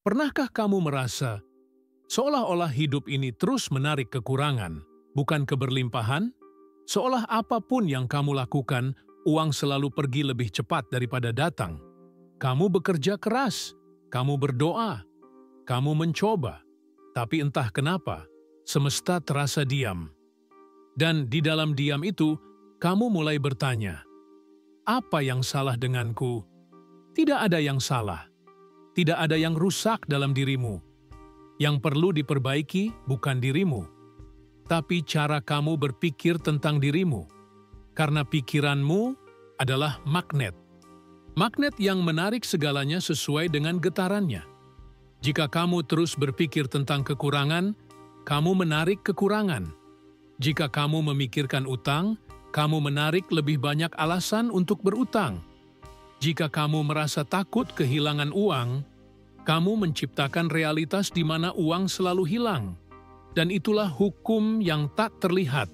Pernahkah kamu merasa seolah-olah hidup ini terus menarik kekurangan, bukan keberlimpahan? Seolah apapun yang kamu lakukan, uang selalu pergi lebih cepat daripada datang. Kamu bekerja keras, kamu berdoa, kamu mencoba, tapi entah kenapa, semesta terasa diam. Dan di dalam diam itu, kamu mulai bertanya, apa yang salah denganku? Tidak ada yang salah. Tidak ada yang rusak dalam dirimu. Yang perlu diperbaiki bukan dirimu, tapi cara kamu berpikir tentang dirimu. Karena pikiranmu adalah magnet. Magnet yang menarik segalanya sesuai dengan getarannya. Jika kamu terus berpikir tentang kekurangan, kamu menarik kekurangan. Jika kamu memikirkan utang, kamu menarik lebih banyak alasan untuk berutang. Jika kamu merasa takut kehilangan uang, kamu menciptakan realitas di mana uang selalu hilang. Dan itulah hukum yang tak terlihat,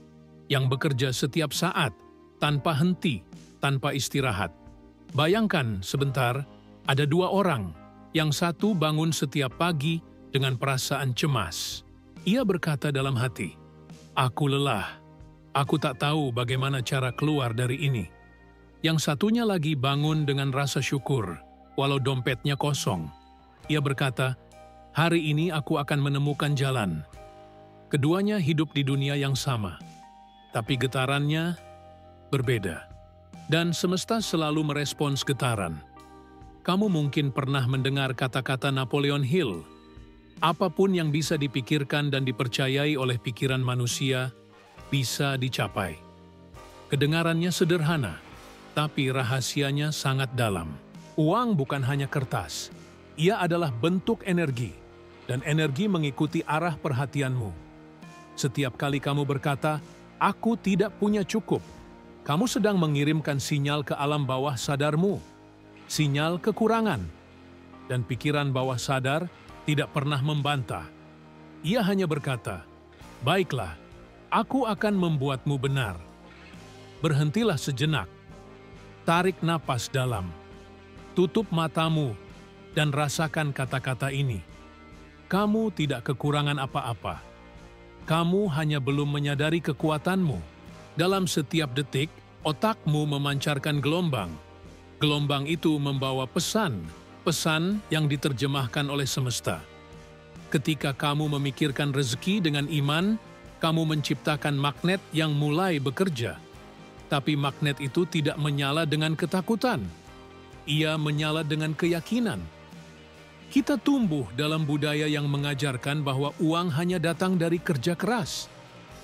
yang bekerja setiap saat, tanpa henti, tanpa istirahat. Bayangkan sebentar, ada dua orang. Yang satu bangun setiap pagi dengan perasaan cemas. Ia berkata dalam hati, "Aku lelah. Aku tak tahu bagaimana cara keluar dari ini." Yang satunya lagi bangun dengan rasa syukur, walau dompetnya kosong. Ia berkata, "Hari ini aku akan menemukan jalan." Keduanya hidup di dunia yang sama, tapi getarannya berbeda. Dan semesta selalu merespons getaran. Kamu mungkin pernah mendengar kata-kata Napoleon Hill, apapun yang bisa dipikirkan dan dipercayai oleh pikiran manusia, bisa dicapai. Kedengarannya sederhana, tapi rahasianya sangat dalam. Uang bukan hanya kertas. Ia adalah bentuk energi, dan energi mengikuti arah perhatianmu. Setiap kali kamu berkata, "Aku tidak punya cukup," kamu sedang mengirimkan sinyal ke alam bawah sadarmu, sinyal kekurangan. Dan pikiran bawah sadar tidak pernah membantah. Ia hanya berkata, "Baiklah, aku akan membuatmu benar." Berhentilah sejenak. Tarik napas dalam, tutup matamu, dan rasakan kata-kata ini. Kamu tidak kekurangan apa-apa. Kamu hanya belum menyadari kekuatanmu. Dalam setiap detik, otakmu memancarkan gelombang. Gelombang itu membawa pesan yang diterjemahkan oleh semesta. Ketika kamu memikirkan rezeki dengan iman, kamu menciptakan magnet yang mulai bekerja. Tapi magnet itu tidak menyala dengan ketakutan. Ia menyala dengan keyakinan. Kita tumbuh dalam budaya yang mengajarkan bahwa uang hanya datang dari kerja keras.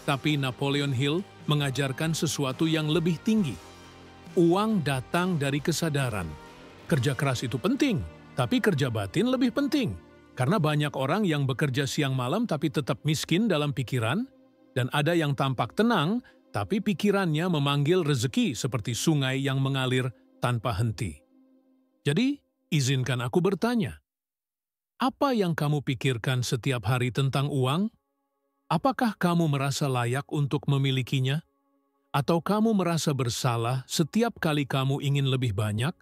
Tapi Napoleon Hill mengajarkan sesuatu yang lebih tinggi. Uang datang dari kesadaran. Kerja keras itu penting, tapi kerja batin lebih penting. Karena banyak orang yang bekerja siang malam tapi tetap miskin dalam pikiran, dan ada yang tampak tenang, tapi pikirannya memanggil rezeki seperti sungai yang mengalir tanpa henti. Jadi, izinkan aku bertanya, apa yang kamu pikirkan setiap hari tentang uang? Apakah kamu merasa layak untuk memilikinya? Atau kamu merasa bersalah setiap kali kamu ingin lebih banyak?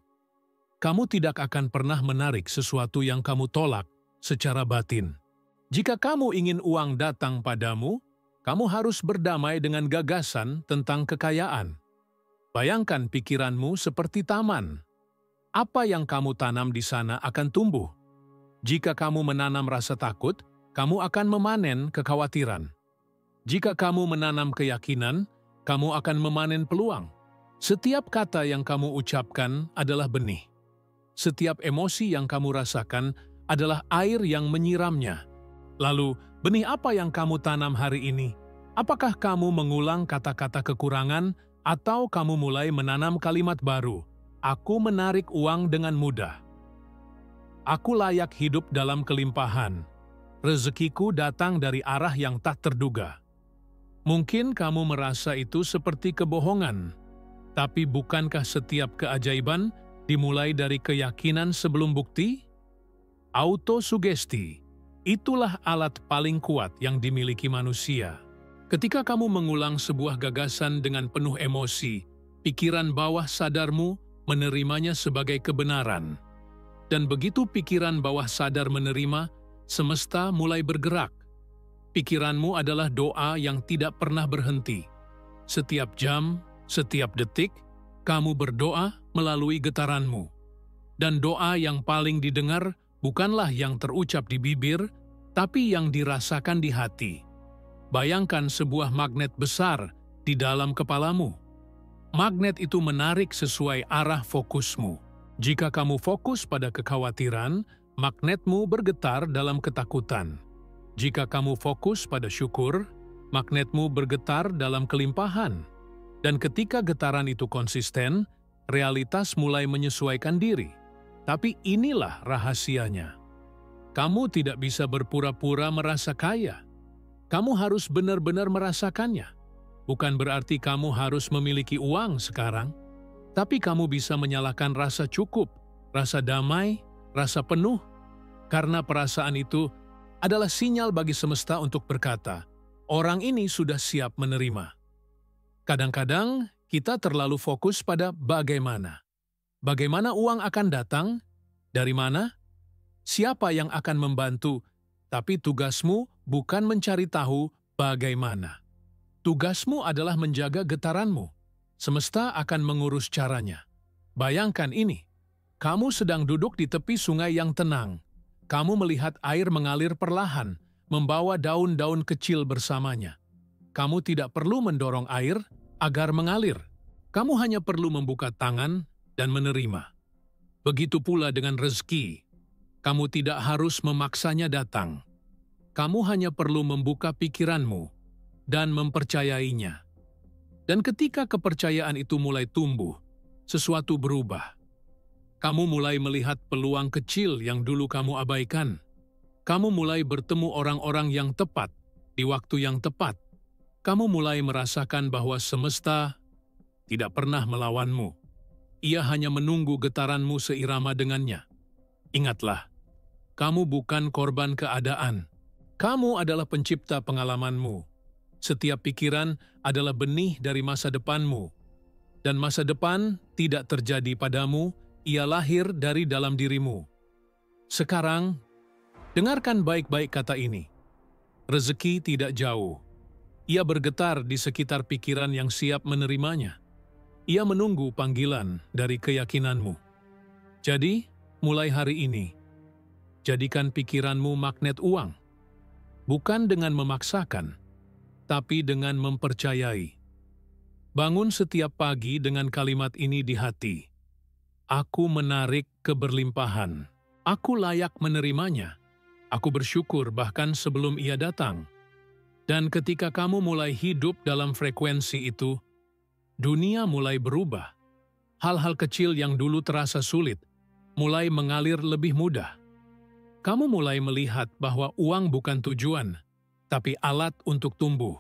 Kamu tidak akan pernah menarik sesuatu yang kamu tolak secara batin. Jika kamu ingin uang datang padamu, kamu harus berdamai dengan gagasan tentang kekayaan. Bayangkan pikiranmu seperti taman. Apa yang kamu tanam di sana akan tumbuh. Jika kamu menanam rasa takut, kamu akan memanen kekhawatiran. Jika kamu menanam keyakinan, kamu akan memanen peluang. Setiap kata yang kamu ucapkan adalah benih. Setiap emosi yang kamu rasakan adalah air yang menyiramnya. Lalu, benih apa yang kamu tanam hari ini? Apakah kamu mengulang kata-kata kekurangan atau kamu mulai menanam kalimat baru? Aku menarik uang dengan mudah. Aku layak hidup dalam kelimpahan. Rezekiku datang dari arah yang tak terduga. Mungkin kamu merasa itu seperti kebohongan, tapi bukankah setiap keajaiban dimulai dari keyakinan sebelum bukti? Autosugesti. Itulah alat paling kuat yang dimiliki manusia. Ketika kamu mengulang sebuah gagasan dengan penuh emosi, pikiran bawah sadarmu menerimanya sebagai kebenaran. Dan begitu pikiran bawah sadar menerima, semesta mulai bergerak. Pikiranmu adalah doa yang tidak pernah berhenti. Setiap jam, setiap detik, kamu berdoa melalui getaranmu. Dan doa yang paling didengar bukanlah yang terucap di bibir, tapi yang dirasakan di hati. Bayangkan sebuah magnet besar di dalam kepalamu. Magnet itu menarik sesuai arah fokusmu. Jika kamu fokus pada kekhawatiran, magnetmu bergetar dalam ketakutan. Jika kamu fokus pada syukur, magnetmu bergetar dalam kelimpahan. Dan ketika getaran itu konsisten, realitas mulai menyesuaikan diri. Tapi inilah rahasianya. Kamu tidak bisa berpura-pura merasa kaya. Kamu harus benar-benar merasakannya. Bukan berarti kamu harus memiliki uang sekarang, tapi kamu bisa menyalakan rasa cukup, rasa damai, rasa penuh, karena perasaan itu adalah sinyal bagi semesta untuk berkata, orang ini sudah siap menerima. Kadang-kadang kita terlalu fokus pada bagaimana. Bagaimana uang akan datang? Dari mana? Siapa yang akan membantu? Tapi tugasmu bukan mencari tahu bagaimana. Tugasmu adalah menjaga getaranmu. Semesta akan mengurus caranya. Bayangkan ini. Kamu sedang duduk di tepi sungai yang tenang. Kamu melihat air mengalir perlahan, membawa daun-daun kecil bersamanya. Kamu tidak perlu mendorong air agar mengalir. Kamu hanya perlu membuka tangan dan menerima. Begitu pula dengan rezeki. Kamu tidak harus memaksanya datang. Kamu hanya perlu membuka pikiranmu dan mempercayainya. Dan ketika kepercayaan itu mulai tumbuh, sesuatu berubah. Kamu mulai melihat peluang kecil yang dulu kamu abaikan. Kamu mulai bertemu orang-orang yang tepat di waktu yang tepat. Kamu mulai merasakan bahwa semesta tidak pernah melawanmu. Ia hanya menunggu getaranmu seirama dengannya. Ingatlah, kamu bukan korban keadaan. Kamu adalah pencipta pengalamanmu. Setiap pikiran adalah benih dari masa depanmu. Dan masa depan tidak terjadi padamu, ia lahir dari dalam dirimu. Sekarang, dengarkan baik-baik kata ini. Rezeki tidak jauh. Ia bergetar di sekitar pikiran yang siap menerimanya. Ia menunggu panggilan dari keyakinanmu. Jadi, mulai hari ini, jadikan pikiranmu magnet uang. Bukan dengan memaksakan, tapi dengan mempercayai. Bangun setiap pagi dengan kalimat ini di hati. Aku menarik keberlimpahan. Aku layak menerimanya. Aku bersyukur bahkan sebelum ia datang. Dan ketika kamu mulai hidup dalam frekuensi itu, dunia mulai berubah. Hal-hal kecil yang dulu terasa sulit, mulai mengalir lebih mudah. Kamu mulai melihat bahwa uang bukan tujuan, tapi alat untuk tumbuh.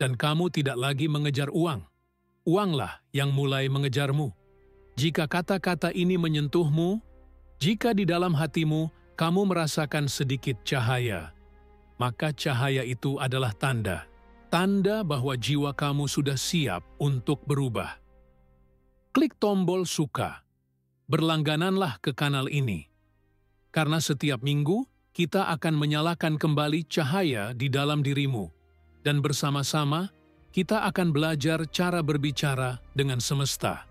Dan kamu tidak lagi mengejar uang. Uanglah yang mulai mengejarmu. Jika kata-kata ini menyentuhmu, jika di dalam hatimu kamu merasakan sedikit cahaya, maka cahaya itu adalah tanda. Tanda bahwa jiwa kamu sudah siap untuk berubah. Klik tombol suka. Berlanggananlah ke kanal ini. Karena setiap minggu, kita akan menyalakan kembali cahaya di dalam dirimu. Dan bersama-sama, kita akan belajar cara berbicara dengan semesta.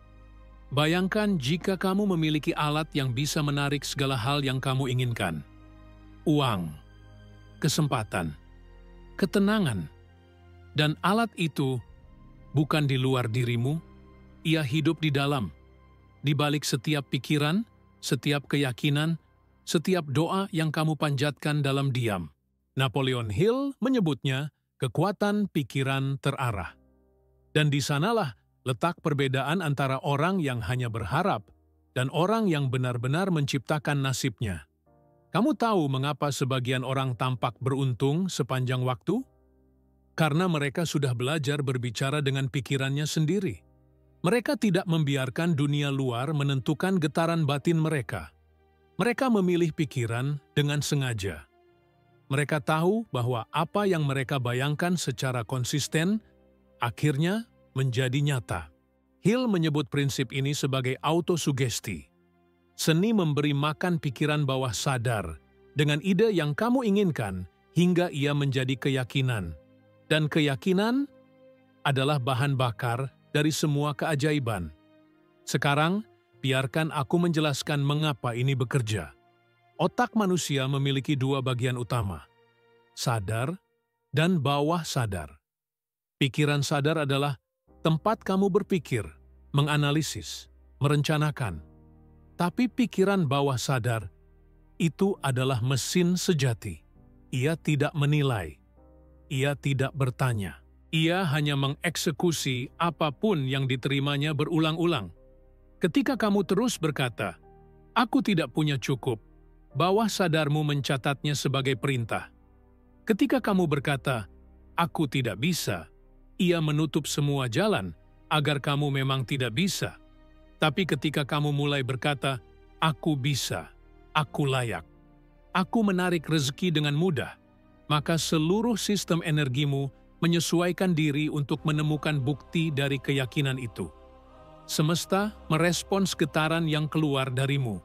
Bayangkan jika kamu memiliki alat yang bisa menarik segala hal yang kamu inginkan. Uang, kesempatan, ketenangan. Dan alat itu bukan di luar dirimu, ia hidup di dalam. Di balik setiap pikiran, setiap keyakinan, setiap doa yang kamu panjatkan dalam diam. Napoleon Hill menyebutnya kekuatan pikiran terarah. Dan di sanalah letak perbedaan antara orang yang hanya berharap dan orang yang benar-benar menciptakan nasibnya. Kamu tahu mengapa sebagian orang tampak beruntung sepanjang waktu? Karena mereka sudah belajar berbicara dengan pikirannya sendiri. Mereka tidak membiarkan dunia luar menentukan getaran batin mereka. Mereka memilih pikiran dengan sengaja. Mereka tahu bahwa apa yang mereka bayangkan secara konsisten akhirnya menjadi nyata. Hill menyebut prinsip ini sebagai autosugesti. Seni memberi makan pikiran bawah sadar dengan ide yang kamu inginkan hingga ia menjadi keyakinan. Dan keyakinan adalah bahan bakar dari semua keajaiban. Sekarang, biarkan aku menjelaskan mengapa ini bekerja. Otak manusia memiliki dua bagian utama, sadar dan bawah sadar. Pikiran sadar adalah tempat kamu berpikir, menganalisis, merencanakan. Tapi pikiran bawah sadar itu adalah mesin sejati. Ia tidak menilai, ia tidak bertanya. Ia hanya mengeksekusi apapun yang diterimanya berulang-ulang. Ketika kamu terus berkata, "Aku tidak punya cukup," bawah sadarmu mencatatnya sebagai perintah. Ketika kamu berkata, "Aku tidak bisa," ia menutup semua jalan agar kamu memang tidak bisa. Tapi ketika kamu mulai berkata, "Aku bisa, aku layak, aku menarik rezeki dengan mudah," maka seluruh sistem energimu menyesuaikan diri untuk menemukan bukti dari keyakinan itu. Semesta merespons getaran yang keluar darimu.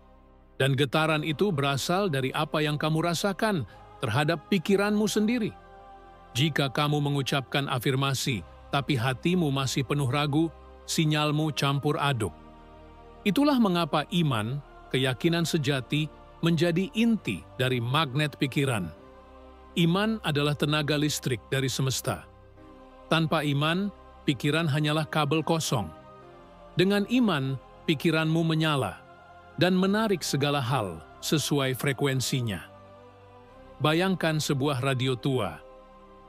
Dan getaran itu berasal dari apa yang kamu rasakan terhadap pikiranmu sendiri. Jika kamu mengucapkan afirmasi, tapi hatimu masih penuh ragu, sinyalmu campur aduk. Itulah mengapa iman, keyakinan sejati, menjadi inti dari magnet pikiran. Iman adalah tenaga listrik dari semesta. Tanpa iman, pikiran hanyalah kabel kosong. Dengan iman, pikiranmu menyala dan menarik segala hal sesuai frekuensinya. Bayangkan sebuah radio tua.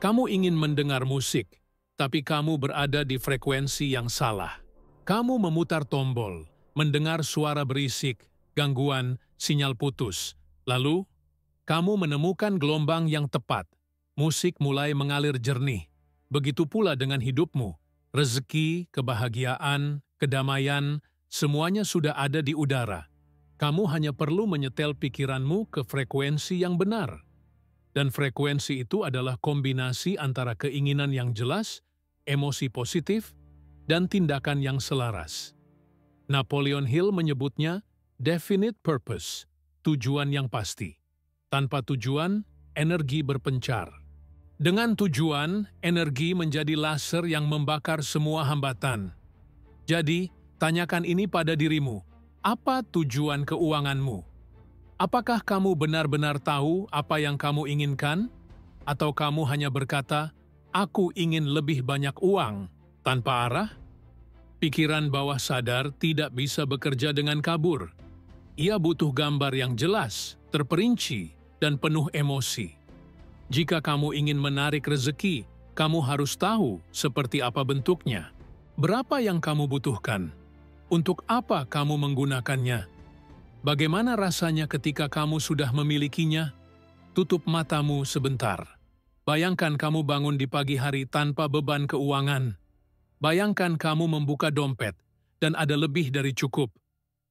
Kamu ingin mendengar musik, tapi kamu berada di frekuensi yang salah. Kamu memutar tombol, mendengar suara berisik, gangguan, sinyal putus. Lalu, kamu menemukan gelombang yang tepat. Musik mulai mengalir jernih. Begitu pula dengan hidupmu. Rezeki, kebahagiaan, kedamaian, semuanya sudah ada di udara. Kamu hanya perlu menyetel pikiranmu ke frekuensi yang benar. Dan frekuensi itu adalah kombinasi antara keinginan yang jelas, emosi positif, dan tindakan yang selaras. Napoleon Hill menyebutnya definite purpose, tujuan yang pasti. Tanpa tujuan, energi berpencar. Dengan tujuan, energi menjadi laser yang membakar semua hambatan. Jadi, tanyakan ini pada dirimu. Apa tujuan keuanganmu? Apakah kamu benar-benar tahu apa yang kamu inginkan? Atau kamu hanya berkata, "Aku ingin lebih banyak uang," tanpa arah? Pikiran bawah sadar tidak bisa bekerja dengan kabur. Ia butuh gambar yang jelas, terperinci, dan penuh emosi. Jika kamu ingin menarik rezeki, kamu harus tahu seperti apa bentuknya. Berapa yang kamu butuhkan? Untuk apa kamu menggunakannya? Bagaimana rasanya ketika kamu sudah memilikinya? Tutup matamu sebentar. Bayangkan kamu bangun di pagi hari tanpa beban keuangan. Bayangkan kamu membuka dompet dan ada lebih dari cukup.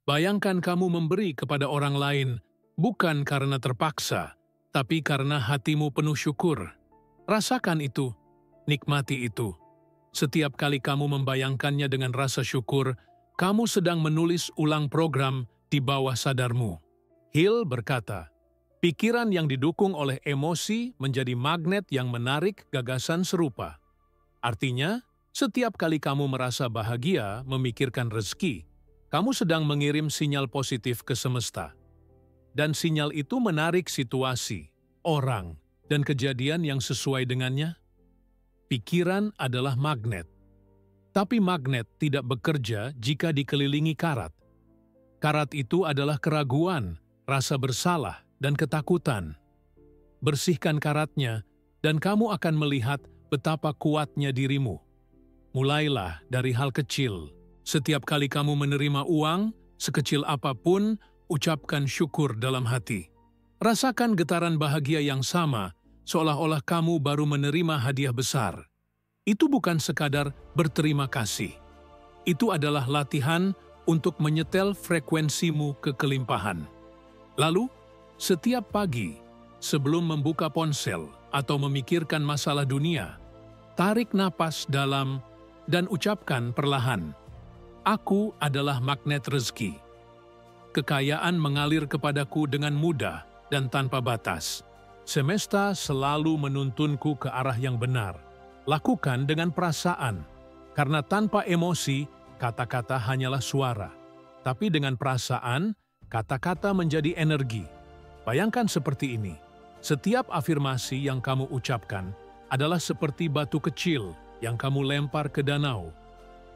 Bayangkan kamu memberi kepada orang lain, bukan karena terpaksa, tapi karena hatimu penuh syukur. Rasakan itu, nikmati itu. Setiap kali kamu membayangkannya dengan rasa syukur, kamu sedang menulis ulang program di bawah sadarmu. Hill berkata, pikiran yang didukung oleh emosi menjadi magnet yang menarik gagasan serupa. Artinya, setiap kali kamu merasa bahagia memikirkan rezeki, kamu sedang mengirim sinyal positif ke semesta. Dan sinyal itu menarik situasi, orang, dan kejadian yang sesuai dengannya. Pikiran adalah magnet. Tapi magnet tidak bekerja jika dikelilingi karat. Karat itu adalah keraguan, rasa bersalah, dan ketakutan. Bersihkan karatnya, dan kamu akan melihat betapa kuatnya dirimu. Mulailah dari hal kecil. Setiap kali kamu menerima uang, sekecil apapun, ucapkan syukur dalam hati. Rasakan getaran bahagia yang sama, seolah-olah kamu baru menerima hadiah besar. Itu bukan sekadar berterima kasih. Itu adalah latihan untuk menyetel frekuensimu ke kelimpahan. Lalu, setiap pagi, sebelum membuka ponsel atau memikirkan masalah dunia, tarik napas dalam dan ucapkan perlahan, "Aku adalah magnet rezeki." kekayaan mengalir kepadaku dengan mudah dan tanpa batas. Semesta selalu menuntunku ke arah yang benar. Lakukan dengan perasaan, karena tanpa emosi, kata-kata hanyalah suara. Tapi dengan perasaan, kata-kata menjadi energi. Bayangkan seperti ini, setiap afirmasi yang kamu ucapkan adalah seperti batu kecil yang kamu lempar ke danau.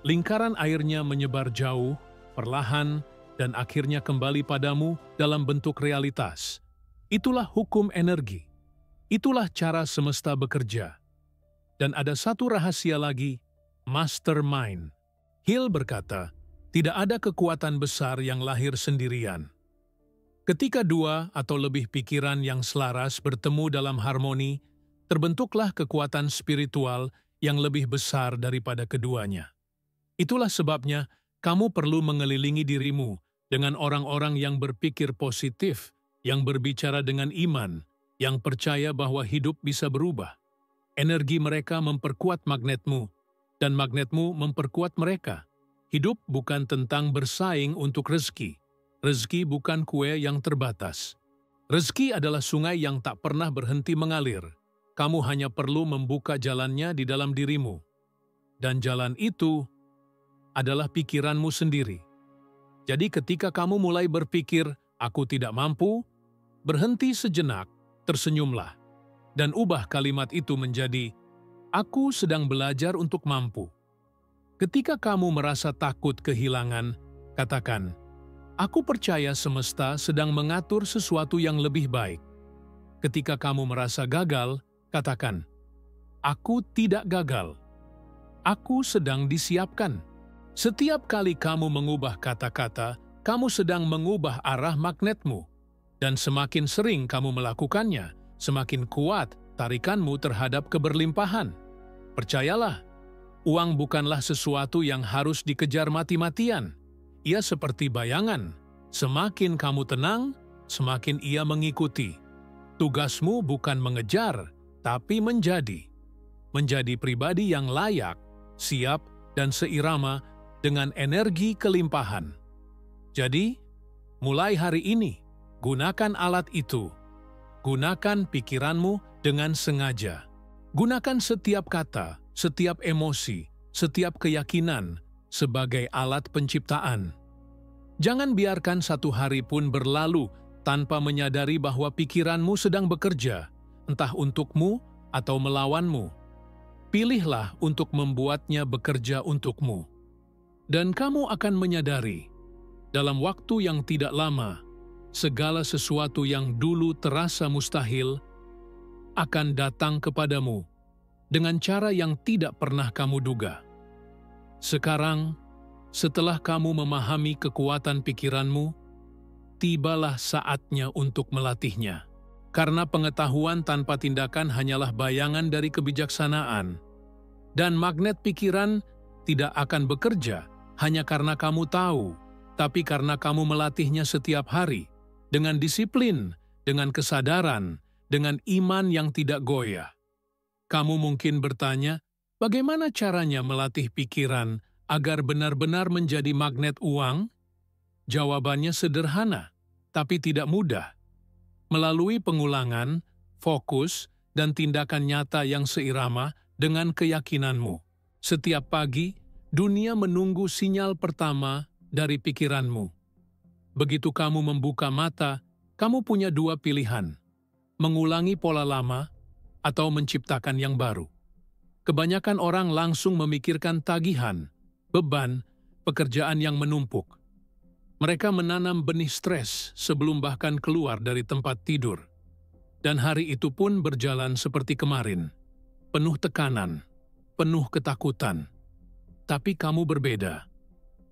Lingkaran airnya menyebar jauh, perlahan, dan akhirnya kembali padamu dalam bentuk realitas. Itulah hukum energi. Itulah cara semesta bekerja. Dan ada satu rahasia lagi, mastermind. Hill berkata, tidak ada kekuatan besar yang lahir sendirian. Ketika dua atau lebih pikiran yang selaras bertemu dalam harmoni, terbentuklah kekuatan spiritual yang lebih besar daripada keduanya. Itulah sebabnya kamu perlu mengelilingi dirimu dengan orang-orang yang berpikir positif, yang berbicara dengan iman, yang percaya bahwa hidup bisa berubah. Energi mereka memperkuat magnetmu, dan magnetmu memperkuat mereka. Hidup bukan tentang bersaing untuk rezeki. Rezeki bukan kue yang terbatas. Rezeki adalah sungai yang tak pernah berhenti mengalir. Kamu hanya perlu membuka jalannya di dalam dirimu. Dan jalan itu adalah pikiranmu sendiri. Jadi ketika kamu mulai berpikir, aku tidak mampu, berhenti sejenak, tersenyumlah, dan ubah kalimat itu menjadi, aku sedang belajar untuk mampu. Ketika kamu merasa takut kehilangan, katakan, aku percaya semesta sedang mengatur sesuatu yang lebih baik. Ketika kamu merasa gagal, katakan, aku tidak gagal. Aku sedang disiapkan. Setiap kali kamu mengubah kata-kata, kamu sedang mengubah arah magnetmu. Dan semakin sering kamu melakukannya, semakin kuat tarikanmu terhadap keberlimpahan. Percayalah, uang bukanlah sesuatu yang harus dikejar mati-matian. Ia seperti bayangan. Semakin kamu tenang, semakin ia mengikuti. Tugasmu bukan mengejar, tapi menjadi. Menjadi pribadi yang layak, siap, dan seirama dengan energi kelimpahan. Jadi, mulai hari ini, gunakan alat itu. Gunakan pikiranmu dengan sengaja. Gunakan setiap kata, setiap emosi, setiap keyakinan sebagai alat penciptaan. Jangan biarkan satu hari pun berlalu tanpa menyadari bahwa pikiranmu sedang bekerja, entah untukmu atau melawanmu. Pilihlah untuk membuatnya bekerja untukmu. Dan kamu akan menyadari, dalam waktu yang tidak lama, segala sesuatu yang dulu terasa mustahil akan datang kepadamu dengan cara yang tidak pernah kamu duga. Sekarang, setelah kamu memahami kekuatan pikiranmu, tibalah saatnya untuk melatihnya. Karena pengetahuan tanpa tindakan hanyalah bayangan dari kebijaksanaan. Dan magnet pikiran tidak akan bekerja hanya karena kamu tahu, tapi karena kamu melatihnya setiap hari, dengan disiplin, dengan kesadaran, dengan iman yang tidak goyah. Kamu mungkin bertanya, bagaimana caranya melatih pikiran agar benar-benar menjadi magnet uang? Jawabannya sederhana, tapi tidak mudah. Melalui pengulangan, fokus, dan tindakan nyata yang seirama dengan keyakinanmu. Setiap pagi, dunia menunggu sinyal pertama dari pikiranmu. Begitu kamu membuka mata, kamu punya dua pilihan, mengulangi pola lama atau menciptakan yang baru. Kebanyakan orang langsung memikirkan tagihan, beban, pekerjaan yang menumpuk. Mereka menanam benih stres sebelum bahkan keluar dari tempat tidur. Dan hari itu pun berjalan seperti kemarin, penuh tekanan, penuh ketakutan. Tapi kamu berbeda.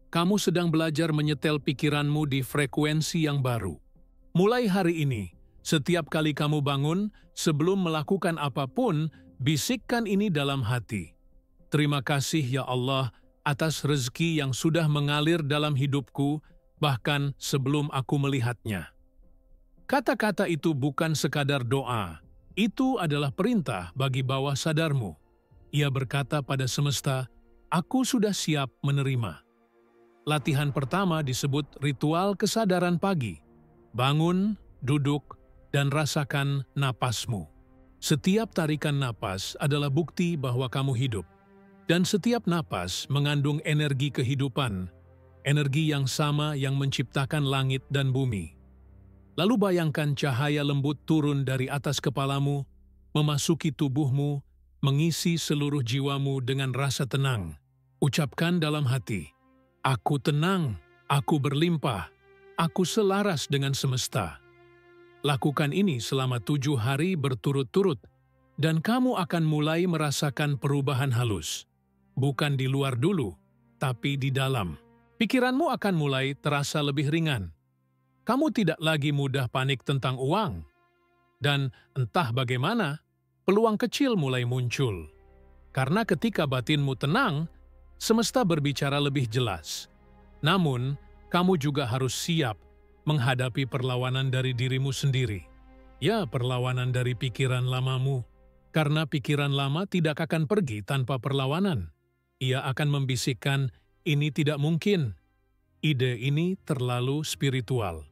Kamu sedang belajar menyetel pikiranmu di frekuensi yang baru. Mulai hari ini, setiap kali kamu bangun, sebelum melakukan apapun, bisikkan ini dalam hati. Terima kasih ya Allah atas rezeki yang sudah mengalir dalam hidupku, bahkan sebelum aku melihatnya. Kata-kata itu bukan sekadar doa, itu adalah perintah bagi bawah sadarmu. Ia berkata pada semesta, aku sudah siap menerima. Latihan pertama disebut ritual kesadaran pagi. Bangun, duduk, dan rasakan napasmu. Setiap tarikan napas adalah bukti bahwa kamu hidup. Dan setiap napas mengandung energi kehidupan, energi yang sama yang menciptakan langit dan bumi. Lalu bayangkan cahaya lembut turun dari atas kepalamu, memasuki tubuhmu, mengisi seluruh jiwamu dengan rasa tenang. Ucapkan dalam hati, "Aku tenang, aku berlimpah, aku selaras dengan semesta." Lakukan ini selama 7 hari berturut-turut, dan kamu akan mulai merasakan perubahan halus. Bukan di luar dulu, tapi di dalam. Pikiranmu akan mulai terasa lebih ringan. Kamu tidak lagi mudah panik tentang uang. Dan entah bagaimana, peluang kecil mulai muncul. Karena ketika batinmu tenang, semesta berbicara lebih jelas. Namun, kamu juga harus siap menghadapi perlawanan dari dirimu sendiri. Ya, perlawanan dari pikiran lamamu. Karena pikiran lama tidak akan pergi tanpa perlawanan. Ia akan membisikkan, "Ini tidak mungkin. Ide ini terlalu spiritual."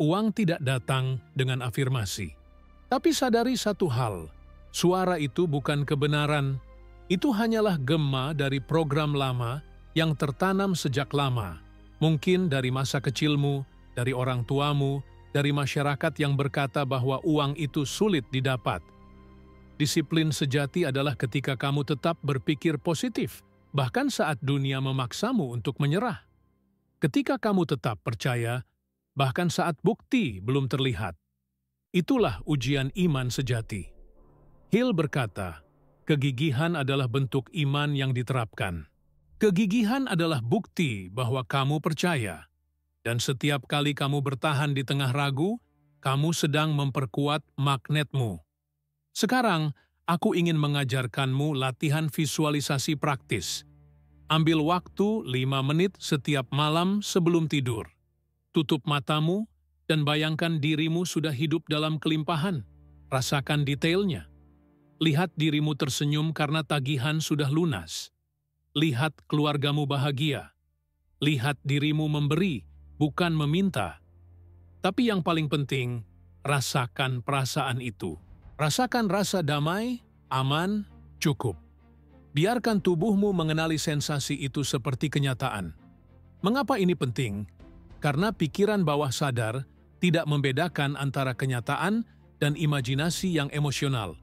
Uang tidak datang dengan afirmasi. Tapi sadari satu hal, suara itu bukan kebenaran. Itu hanyalah gema dari program lama yang tertanam sejak lama. Mungkin dari masa kecilmu, dari orang tuamu, dari masyarakat yang berkata bahwa uang itu sulit didapat. Disiplin sejati adalah ketika kamu tetap berpikir positif, bahkan saat dunia memaksamu untuk menyerah. Ketika kamu tetap percaya, bahkan saat bukti belum terlihat. Itulah ujian iman sejati. Hill berkata, kegigihan adalah bentuk iman yang diterapkan. Kegigihan adalah bukti bahwa kamu percaya. Dan setiap kali kamu bertahan di tengah ragu, kamu sedang memperkuat magnetmu. Sekarang, aku ingin mengajarkanmu latihan visualisasi praktis. Ambil waktu 5 menit setiap malam sebelum tidur. Tutup matamu dan bayangkan dirimu sudah hidup dalam kelimpahan. Rasakan detailnya. Lihat dirimu tersenyum karena tagihan sudah lunas. Lihat keluargamu bahagia. Lihat dirimu memberi, bukan meminta. Tapi yang paling penting, rasakan perasaan itu. Rasakan rasa damai, aman, cukup. Biarkan tubuhmu mengenali sensasi itu seperti kenyataan. Mengapa ini penting? Karena pikiran bawah sadar tidak membedakan antara kenyataan dan imajinasi yang emosional.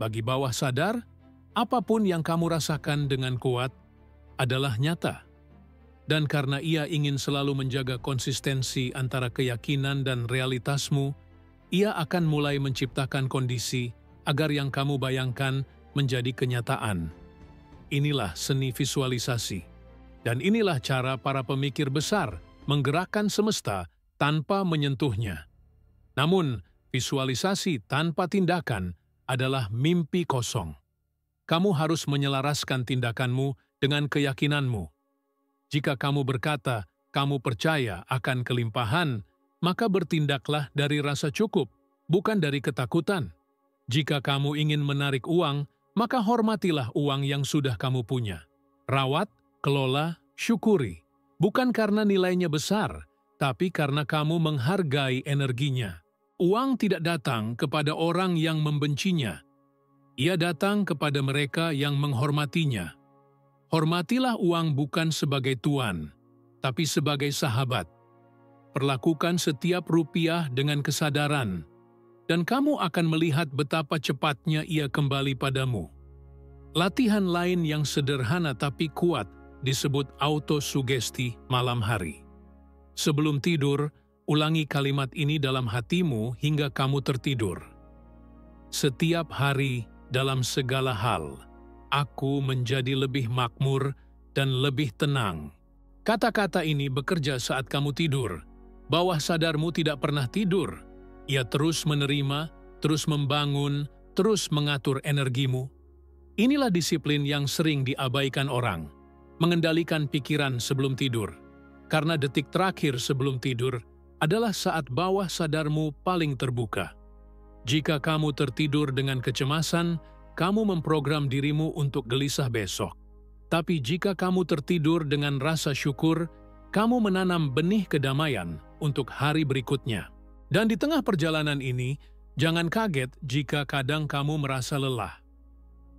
Bagi bawah sadar, apapun yang kamu rasakan dengan kuat adalah nyata. Dan karena ia ingin selalu menjaga konsistensi antara keyakinan dan realitasmu, ia akan mulai menciptakan kondisi agar yang kamu bayangkan menjadi kenyataan. Inilah seni visualisasi. Dan inilah cara para pemikir besar menggerakkan semesta tanpa menyentuhnya. Namun, visualisasi tanpa tindakan adalah mimpi kosong. Kamu harus menyelaraskan tindakanmu dengan keyakinanmu. Jika kamu berkata, kamu percaya akan kelimpahan, maka bertindaklah dari rasa cukup, bukan dari ketakutan. Jika kamu ingin menarik uang, maka hormatilah uang yang sudah kamu punya. Rawat, kelola, syukuri. Bukan karena nilainya besar, tapi karena kamu menghargai energinya. Uang tidak datang kepada orang yang membencinya. Ia datang kepada mereka yang menghormatinya. Hormatilah uang bukan sebagai tuan, tapi sebagai sahabat. Perlakukan setiap rupiah dengan kesadaran, dan kamu akan melihat betapa cepatnya ia kembali padamu. Latihan lain yang sederhana tapi kuat disebut autosugesti malam hari. Sebelum tidur, ulangi kalimat ini dalam hatimu hingga kamu tertidur. Setiap hari dalam segala hal, aku menjadi lebih makmur dan lebih tenang. Kata-kata ini bekerja saat kamu tidur. Bawah sadarmu tidak pernah tidur. Ia terus menerima, terus membangun, terus mengatur energimu. Inilah disiplin yang sering diabaikan orang. Mengendalikan pikiran sebelum tidur. Karena detik terakhir sebelum tidur adalah saat bawah sadarmu paling terbuka. Jika kamu tertidur dengan kecemasan, kamu memprogram dirimu untuk gelisah besok. Tapi jika kamu tertidur dengan rasa syukur, kamu menanam benih kedamaian untuk hari berikutnya. Dan di tengah perjalanan ini, jangan kaget jika kadang kamu merasa lelah.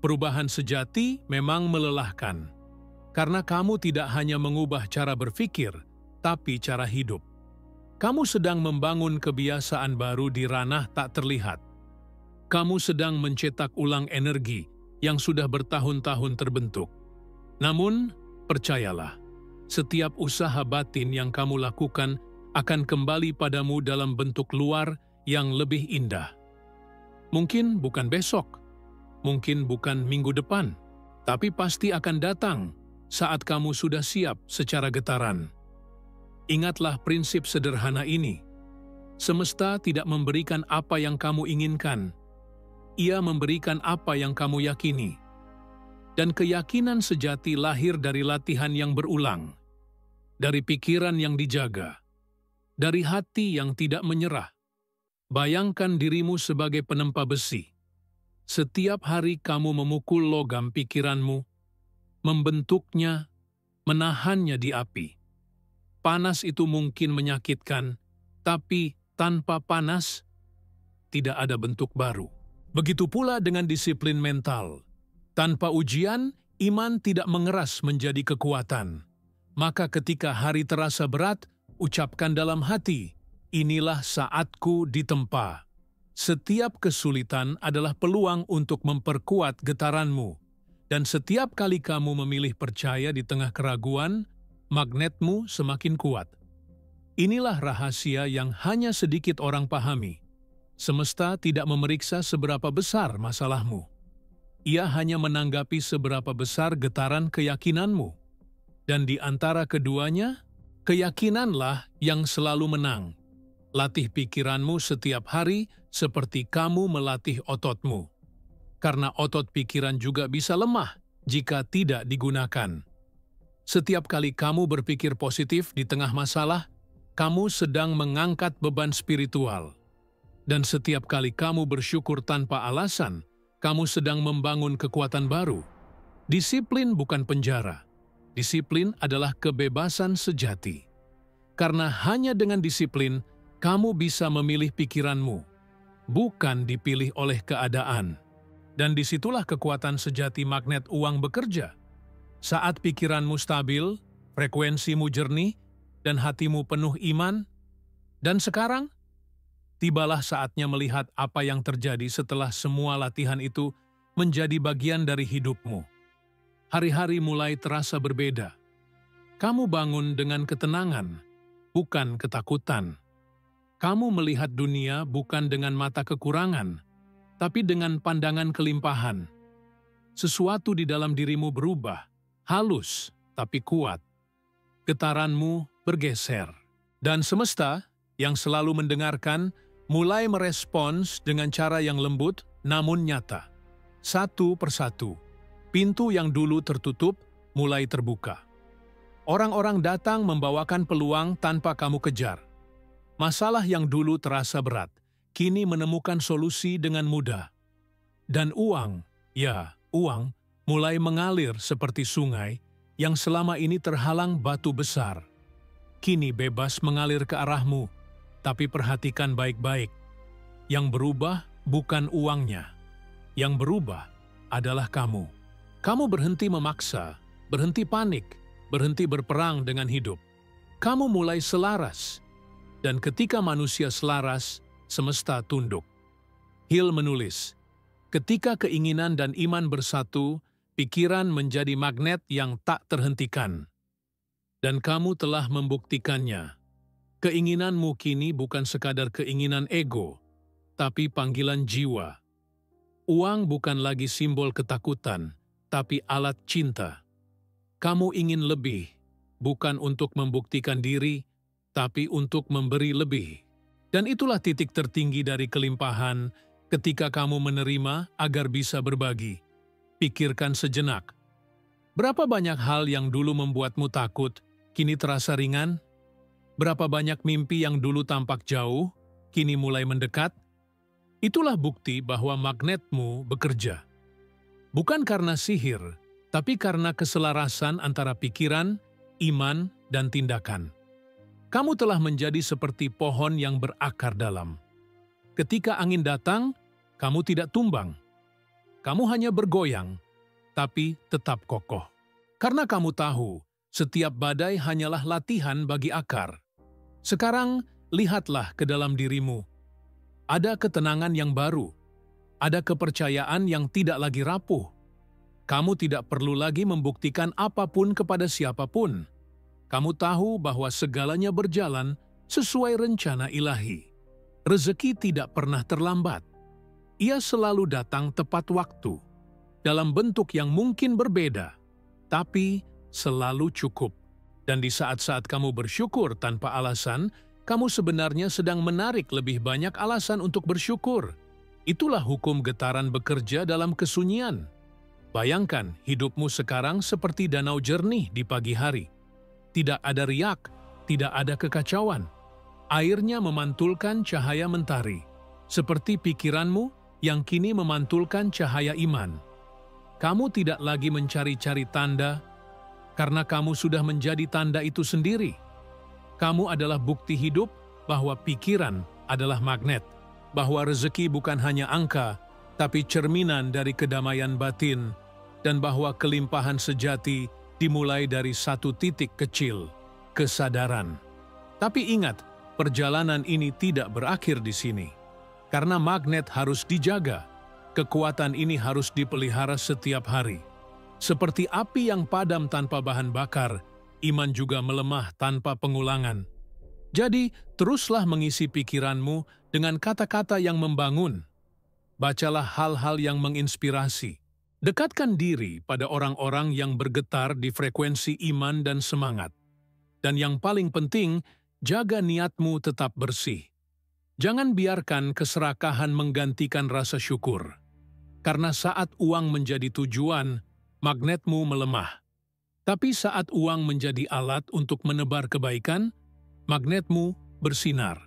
Perubahan sejati memang melelahkan, karena kamu tidak hanya mengubah cara berpikir, tapi cara hidup. Kamu sedang membangun kebiasaan baru di ranah tak terlihat. Kamu sedang mencetak ulang energi yang sudah bertahun-tahun terbentuk. Namun, percayalah, setiap usaha batin yang kamu lakukan akan kembali padamu dalam bentuk luar yang lebih indah. Mungkin bukan besok, mungkin bukan minggu depan, tapi pasti akan datang saat kamu sudah siap secara getaran. Ingatlah prinsip sederhana ini. Semesta tidak memberikan apa yang kamu inginkan. Ia memberikan apa yang kamu yakini. Dan keyakinan sejati lahir dari latihan yang berulang, dari pikiran yang dijaga, dari hati yang tidak menyerah. Bayangkan dirimu sebagai penempa besi. Setiap hari kamu memukul logam pikiranmu, membentuknya, menahannya di api. Panas itu mungkin menyakitkan, tapi tanpa panas, tidak ada bentuk baru. Begitu pula dengan disiplin mental. Tanpa ujian, iman tidak mengeras menjadi kekuatan. Maka ketika hari terasa berat, ucapkan dalam hati, inilah saatku ditempa. Setiap kesulitan adalah peluang untuk memperkuat getaranmu. Dan setiap kali kamu memilih percaya di tengah keraguan, magnetmu semakin kuat. Inilah rahasia yang hanya sedikit orang pahami. Semesta tidak memeriksa seberapa besar masalahmu. Ia hanya menanggapi seberapa besar getaran keyakinanmu. Dan di antara keduanya, keyakinanlah yang selalu menang. Latih pikiranmu setiap hari seperti kamu melatih ototmu. Karena otot pikiran juga bisa lemah jika tidak digunakan. Setiap kali kamu berpikir positif di tengah masalah, kamu sedang mengangkat beban spiritual. Dan setiap kali kamu bersyukur tanpa alasan, kamu sedang membangun kekuatan baru. Disiplin bukan penjara. Disiplin adalah kebebasan sejati. Karena hanya dengan disiplin, kamu bisa memilih pikiranmu, bukan dipilih oleh keadaan. Dan disitulah kekuatan sejati magnet uang bekerja. Saat pikiranmu stabil, frekuensimu jernih, dan hatimu penuh iman, dan sekarang, tibalah saatnya melihat apa yang terjadi setelah semua latihan itu menjadi bagian dari hidupmu. Hari-hari mulai terasa berbeda. Kamu bangun dengan ketenangan, bukan ketakutan. Kamu melihat dunia bukan dengan mata kekurangan, tapi dengan pandangan kelimpahan. Sesuatu di dalam dirimu berubah, halus tapi kuat. Getaranmu bergeser. Dan semesta yang selalu mendengarkan mulai merespons dengan cara yang lembut namun nyata. Satu persatu, pintu yang dulu tertutup mulai terbuka. Orang-orang datang membawakan peluang tanpa kamu kejar. Masalah yang dulu terasa berat, kini menemukan solusi dengan mudah. Dan uang, ya uang, mulai mengalir seperti sungai yang selama ini terhalang batu besar. Kini bebas mengalir ke arahmu, tapi perhatikan baik-baik. Yang berubah bukan uangnya. Yang berubah adalah kamu. Kamu berhenti memaksa, berhenti panik, berhenti berperang dengan hidup. Kamu mulai selaras. Dan ketika manusia selaras, semesta tunduk. Hill menulis, ketika keinginan dan iman bersatu, pikiran menjadi magnet yang tak terhentikan. Dan kamu telah membuktikannya. Keinginanmu kini bukan sekadar keinginan ego, tapi panggilan jiwa. Uang bukan lagi simbol ketakutan, tapi alat cinta. Kamu ingin lebih, bukan untuk membuktikan diri, tapi untuk memberi lebih. Dan itulah titik tertinggi dari kelimpahan ketika kamu menerima agar bisa berbagi. Pikirkan sejenak. Berapa banyak hal yang dulu membuatmu takut, kini terasa ringan? Berapa banyak mimpi yang dulu tampak jauh, kini mulai mendekat? Itulah bukti bahwa magnetmu bekerja. Bukan karena sihir, tapi karena keselarasan antara pikiran, iman, dan tindakan. Kamu telah menjadi seperti pohon yang berakar dalam. Ketika angin datang, kamu tidak tumbang. Kamu hanya bergoyang, tapi tetap kokoh. Karena kamu tahu, setiap badai hanyalah latihan bagi akar. Sekarang, lihatlah ke dalam dirimu. Ada ketenangan yang baru. Ada kepercayaan yang tidak lagi rapuh. Kamu tidak perlu lagi membuktikan apapun kepada siapapun. Kamu tahu bahwa segalanya berjalan sesuai rencana ilahi. Rezeki tidak pernah terlambat. Ia selalu datang tepat waktu, dalam bentuk yang mungkin berbeda, tapi selalu cukup. Dan di saat-saat kamu bersyukur tanpa alasan, kamu sebenarnya sedang menarik lebih banyak alasan untuk bersyukur. Itulah hukum getaran bekerja dalam kesunyian. Bayangkan hidupmu sekarang seperti danau jernih di pagi hari. Tidak ada riak, tidak ada kekacauan. Airnya memantulkan cahaya mentari, seperti pikiranmu yang kini memantulkan cahaya iman. Kamu tidak lagi mencari-cari tanda, karena kamu sudah menjadi tanda itu sendiri. Kamu adalah bukti hidup bahwa pikiran adalah magnet, bahwa rezeki bukan hanya angka, tapi cerminan dari kedamaian batin, dan bahwa kelimpahan sejati dimulai dari satu titik kecil, kesadaran. Tapi ingat, perjalanan ini tidak berakhir di sini. Karena magnet harus dijaga, kekuatan ini harus dipelihara setiap hari. Seperti api yang padam tanpa bahan bakar, iman juga melemah tanpa pengulangan. Jadi, teruslah mengisi pikiranmu dengan kata-kata yang membangun. Bacalah hal-hal yang menginspirasi. Dekatkan diri pada orang-orang yang bergetar di frekuensi iman dan semangat. Dan yang paling penting, jaga niatmu tetap bersih. Jangan biarkan keserakahan menggantikan rasa syukur. Karena saat uang menjadi tujuan, magnetmu melemah. Tapi saat uang menjadi alat untuk menebar kebaikan, magnetmu bersinar.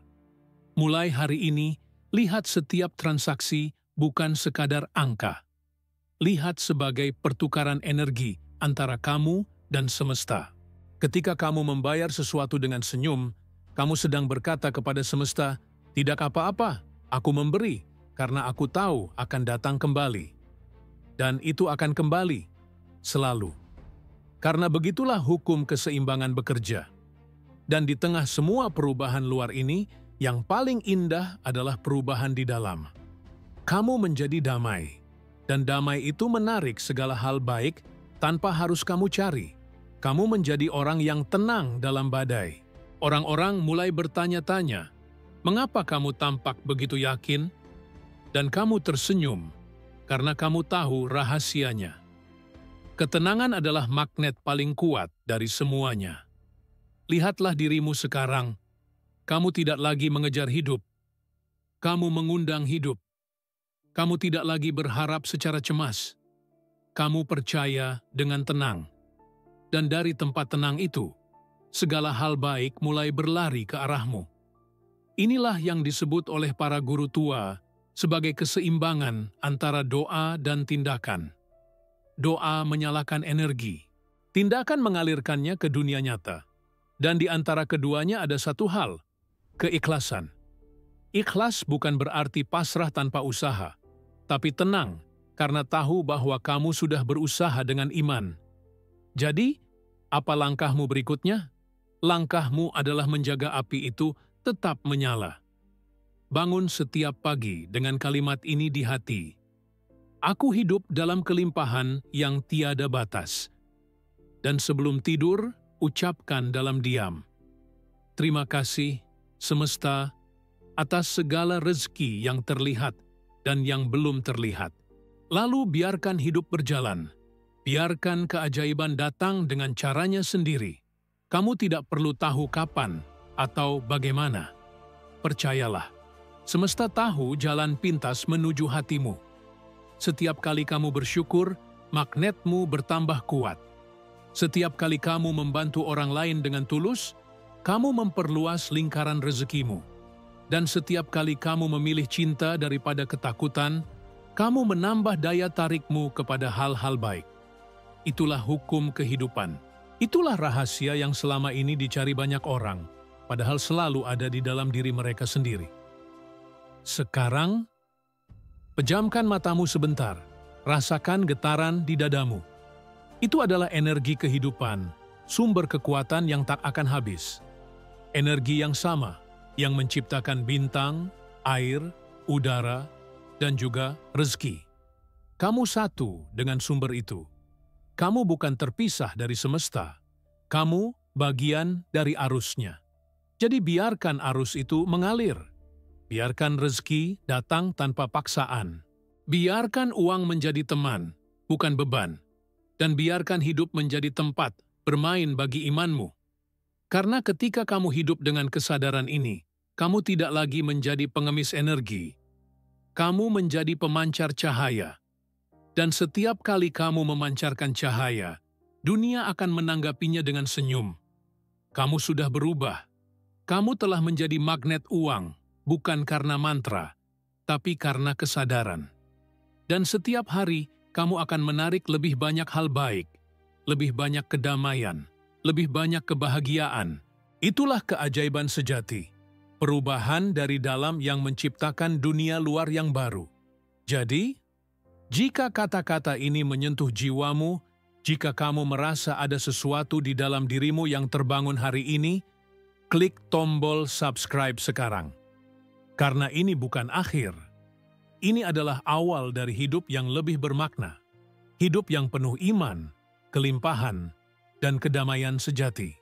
Mulai hari ini, lihat setiap transaksi bukan sekadar angka. Lihat sebagai pertukaran energi antara kamu dan semesta. Ketika kamu membayar sesuatu dengan senyum, kamu sedang berkata kepada semesta, "Tidak apa-apa, aku memberi, karena aku tahu akan datang kembali." Dan itu akan kembali, selalu. Karena begitulah hukum keseimbangan bekerja. Dan di tengah semua perubahan luar ini, yang paling indah adalah perubahan di dalam. Kamu menjadi damai. Dan damai itu menarik segala hal baik tanpa harus kamu cari. Kamu menjadi orang yang tenang dalam badai. Orang-orang mulai bertanya-tanya, "Mengapa kamu tampak begitu yakin?" Dan kamu tersenyum, karena kamu tahu rahasianya. Ketenangan adalah magnet paling kuat dari semuanya. Lihatlah dirimu sekarang. Kamu tidak lagi mengejar hidup. Kamu mengundang hidup. Kamu tidak lagi berharap secara cemas. Kamu percaya dengan tenang. Dan dari tempat tenang itu, segala hal baik mulai berlari ke arahmu. Inilah yang disebut oleh para guru tua sebagai keseimbangan antara doa dan tindakan. Doa menyalakan energi, tindakan mengalirkannya ke dunia nyata. Dan di antara keduanya ada satu hal, keikhlasan. Ikhlas bukan berarti pasrah tanpa usaha, tapi tenang karena tahu bahwa kamu sudah berusaha dengan iman. Jadi, apa langkahmu berikutnya? Langkahmu adalah menjaga api itu tetap menyala. Bangun setiap pagi dengan kalimat ini di hati. Aku hidup dalam kelimpahan yang tiada batas. Dan sebelum tidur, ucapkan dalam diam. Terima kasih, semesta, atas segala rezeki yang terlihat dan yang belum terlihat. Lalu biarkan hidup berjalan. Biarkan keajaiban datang dengan caranya sendiri. Kamu tidak perlu tahu kapan atau bagaimana. Percayalah, semesta tahu jalan pintas menuju hatimu. Setiap kali kamu bersyukur, magnetmu bertambah kuat. Setiap kali kamu membantu orang lain dengan tulus, kamu memperluas lingkaran rezekimu. Dan setiap kali kamu memilih cinta daripada ketakutan, kamu menambah daya tarikmu kepada hal-hal baik. Itulah hukum kehidupan. Itulah rahasia yang selama ini dicari banyak orang, padahal selalu ada di dalam diri mereka sendiri. Sekarang, pejamkan matamu sebentar, rasakan getaran di dadamu. Itu adalah energi kehidupan, sumber kekuatan yang tak akan habis. Energi yang sama, yang menciptakan bintang, air, udara, dan juga rezeki. Kamu satu dengan sumber itu. Kamu bukan terpisah dari semesta. Kamu bagian dari arusnya. Jadi biarkan arus itu mengalir. Biarkan rezeki datang tanpa paksaan. Biarkan uang menjadi teman, bukan beban. Dan biarkan hidup menjadi tempat bermain bagi imanmu. Karena ketika kamu hidup dengan kesadaran ini, kamu tidak lagi menjadi pengemis energi. Kamu menjadi pemancar cahaya. Dan setiap kali kamu memancarkan cahaya, dunia akan menanggapinya dengan senyum. Kamu sudah berubah. Kamu telah menjadi magnet uang, bukan karena mantra, tapi karena kesadaran. Dan setiap hari, kamu akan menarik lebih banyak hal baik, lebih banyak kedamaian, lebih banyak kebahagiaan. Itulah keajaiban sejati. Perubahan dari dalam yang menciptakan dunia luar yang baru. Jadi, jika kata-kata ini menyentuh jiwamu, jika kamu merasa ada sesuatu di dalam dirimu yang terbangun hari ini, klik tombol subscribe sekarang. Karena ini bukan akhir. Ini adalah awal dari hidup yang lebih bermakna. Hidup yang penuh iman, kelimpahan, dan kedamaian sejati.